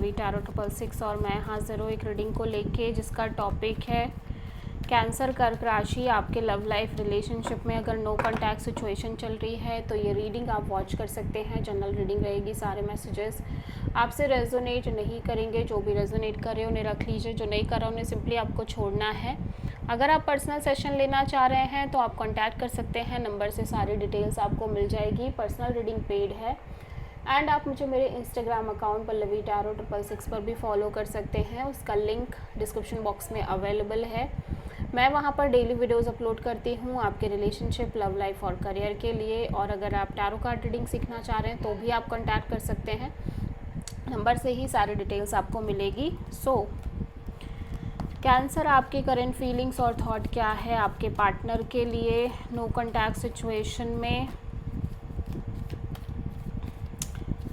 Pallavi tarot 666 और मैं हाजिर हूँ एक रीडिंग को लेके जिसका टॉपिक है कैंसर कर्क राशि। आपके लव लाइफ रिलेशनशिप में अगर नो कॉन्टैक्ट सिचुएशन चल रही है तो ये रीडिंग आप वॉच कर सकते हैं। जनरल रीडिंग रहेगी, सारे मैसेजेस आपसे रेजोनेट नहीं करेंगे। जो भी रेजोनेट करे उन्हें रख लीजिए, जो नहीं कर रहा उन्हें सिंपली आपको छोड़ना है। अगर आप पर्सनल सेशन लेना चाह रहे हैं तो आप कांटेक्ट कर सकते हैं, नंबर से सारी डिटेल्स आपको मिल जाएगी। पर्सनल रीडिंग पेड है एंड आप मुझे मेरे इंस्टाग्राम अकाउंट पल्लवी टैरो 666 पर भी फॉलो कर सकते हैं। उसका लिंक डिस्क्रिप्शन बॉक्स में अवेलेबल है। मैं वहाँ पर डेली वीडियोस अपलोड करती हूँ आपके रिलेशनशिप, लव लाइफ और करियर के लिए। और अगर आप टैरो कार्ड रीडिंग सीखना चाह रहे हैं तो भी आप कांटेक्ट कर सकते हैं, नंबर से ही सारी डिटेल्स आपको मिलेगी। कैंसर, आपकी करंट फीलिंग्स और थॉट क्या है आपके पार्टनर के लिए नो कॉन्टैक्ट सिचुएशन में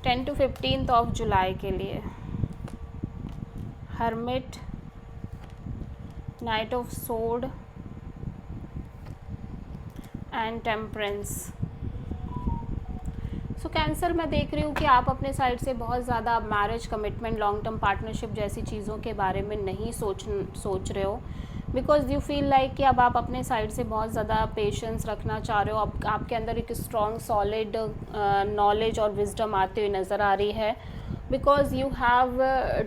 10 to 15 ऑफ जुलाई के लिए। Hermit, night of sword and temperance. Cancer, मैं देख रही हूँ कि आप अपने साइड से बहुत ज़्यादा marriage, commitment, long term partnership जैसी चीज़ों के बारे में नहीं सोच रहे हो, बिकॉज यू फील लाइक कि अब आप अपने साइड से बहुत ज़्यादा पेशेंस रखना चाह रहे हो। अब आपके अंदर एक स्ट्रॉन्ग सॉलिड नॉलेज और विजडम आते हुए नज़र आ रही है, because you have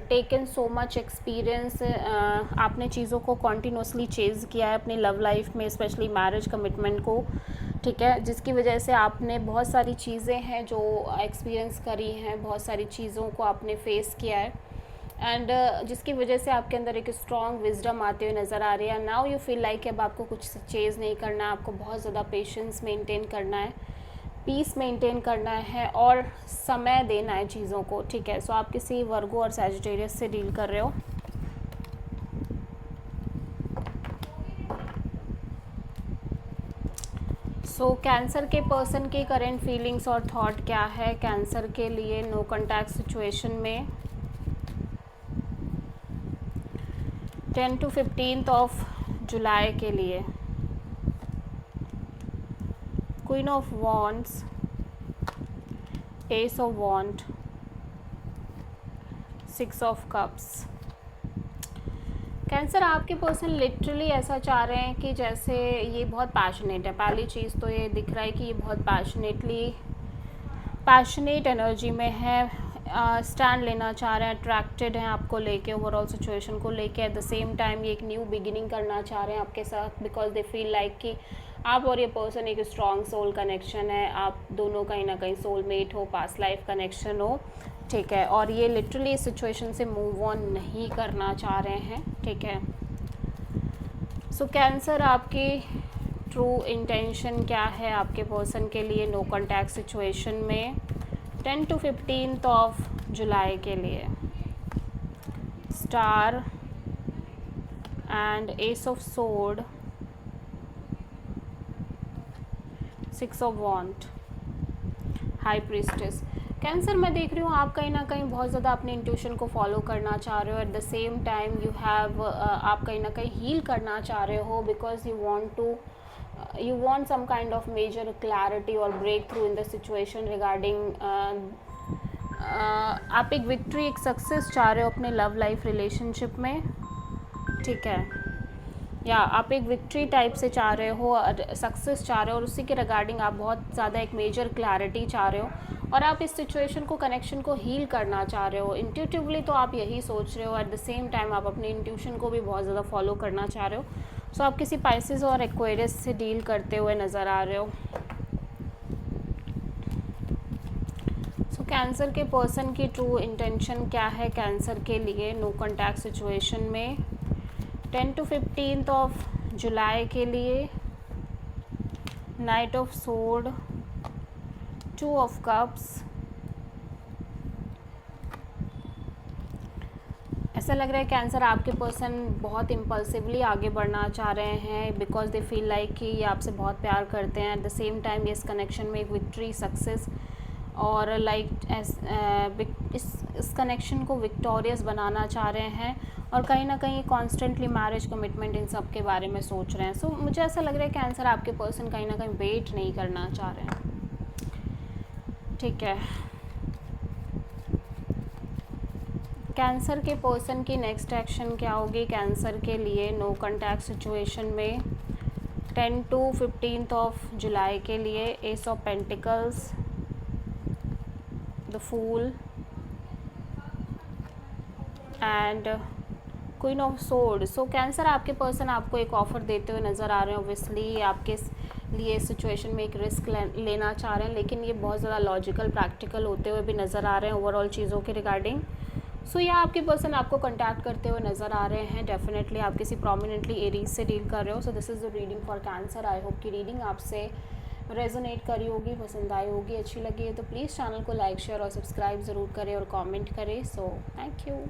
taken so much experience. आपने चीज़ों को कॉन्टीन्यूसली चेज़ किया है अपनी लव लाइफ में, स्पेशली मैरिज कमिटमेंट को, ठीक है, जिसकी वजह से आपने बहुत सारी चीज़ें हैं जो एक्सपीरियंस करी हैं, बहुत सारी चीज़ों को आपने फेस किया है एंड जिसकी वजह से आपके अंदर एक स्ट्रॉन्ग विजडम आते हुए नज़र आ रही है। नाउ यू फील लाइक अब आपको कुछ चेज़ नहीं करना है, आपको बहुत ज़्यादा पेशेंस मेंटेन करना है, पीस मेंटेन करना है और समय देना है चीज़ों को, ठीक है। आप किसी वर्गो और सैजिटेरियस से डील कर रहे हो। कैंसर के पर्सन की करंट फीलिंग्स और थॉट क्या है कैंसर के लिए नो कॉन्टैक्ट सिचुएशन में 10 to 15 ऑफ जुलाई के लिए। Queen of wands, ace of wand, 6 of cups. Cancer, आपके पर्सन लिटरली ऐसा चाह रहे हैं कि जैसे ये बहुत पैशनेट है। पहली चीज़ तो ये दिख रहा है कि ये बहुत पैशनेट एनर्जी में है, स्टैंड लेना चाह रहे हैं, अट्रैक्टेड हैं आपको लेके, ओवरऑल सिचुएशन को लेके। एट द सेम टाइम ये एक न्यू बिगिनिंग करना चाह रहे हैं आपके साथ, बिकॉज दे फील लाइक कि आप और ये पर्सन एक स्ट्रॉन्ग सोल कनेक्शन है, आप दोनों कहीं ना कहीं सोलमेट हो, पास्ट लाइफ कनेक्शन हो, ठीक है। और ये लिटरली इस सिचुएशन से मूव ऑन नहीं करना चाह रहे हैं, ठीक है। कैंसर, आपकी ट्रू इंटेंशन क्या है आपके पर्सन के लिए नो कॉन्टैक्ट सिचुएशन में 10 to 15 ऑफ जुलाई के लिए। Star and ace of sword, 6 of wand, high priestess. Cancer, मैं देख रही हूँ आप कहीं ना कहीं बहुत ज़्यादा अपने इंट्यूशन को फॉलो करना चाह रहे हो। At the same time you have आप कहीं ना कहीं हील करना चाह रहे हो, because you want some kind of major clarity और breakthrough in the situation regarding. आप एक विक्ट्री, एक सक्सेस चाह रहे हो अपने लव लाइफ रिलेशनशिप में, ठीक है, या आप एक विक्ट्री टाइप से चाह रहे हो और सक्सेस चाह रहे हो, और उसी के रिगार्डिंग आप बहुत ज़्यादा एक मेजर क्लैरिटी चाह रहे हो और आप इस सिचुएशन को, कनेक्शन को हील करना चाह रहे हो। इंट्यूटिवली तो आप यही सोच रहे हो, एट द सेम टाइम आप अपनी इंट्यूशन को भी बहुत ज़्यादा फॉलो करना चाह रहे हो। आप किसी पाइसेस और एक्वेरियस से डील करते हुए नज़र आ रहे हो। कैंसर के पर्सन की ट्रू इंटेंशन क्या है कैंसर के लिए नो कॉन्टैक्ट सिचुएशन में 10 to 15 ऑफ जुलाई के लिए। Night of sword, 2 of cups. ऐसा लग रहा है कैंसर, आपके पर्सन बहुत इम्पल्सिवली आगे बढ़ना चाह रहे हैं, बिकॉज दे फील लाइक कि ये आपसे बहुत प्यार करते हैं। एट द सेम टाइम ये इस कनेक्शन में एक विक्ट्री, सक्सेस और इस कनेक्शन को विक्टोरियस बनाना चाह रहे हैं और कहीं ना कहीं कॉन्स्टेंटली मैरिज, कमिटमेंट, इन सब के बारे में सोच रहे हैं। मुझे ऐसा लग रहा है कैंसर, आपके पर्सन कहीं ना कहीं वेट नहीं करना चाह रहे हैं, ठीक है। कैंसर के पर्सन की नेक्स्ट एक्शन क्या होगी कैंसर के लिए नो कॉन्टैक्ट सिचुएशन में 10 to 15 ऑफ जुलाई के लिए? Ace of pentacles, the fool and queen of sword. So Cancer, आपके पर्सन आपको एक ऑफ़र देते हुए नज़र आ रहे हैं। ऑब्वियसली आपके लिए इस सिचुएशन में एक रिस्क लेना चाह रहे हैं, लेकिन ये बहुत ज़्यादा लॉजिकल प्रैक्टिकल होते हुए भी नज़र आ रहे हैं ओवरऑल चीज़ों के रिगार्डिंग। सो या आपके पर्सन आपको कॉन्टैक्ट करते हुए नज़र आ रहे हैं। डेफिनेटली आप किसी प्रोमिनेंटली एरीज से डील कर रहे हो। So this is the reading for cancer. I hope कि रीडिंग आपसे रेजोनेट करी होगी, पसंद आई होगी, अच्छी लगी है तो प्लीज़ चैनल को लाइक शेयर और सब्सक्राइब ज़रूर करें और कमेंट करें। So thank you.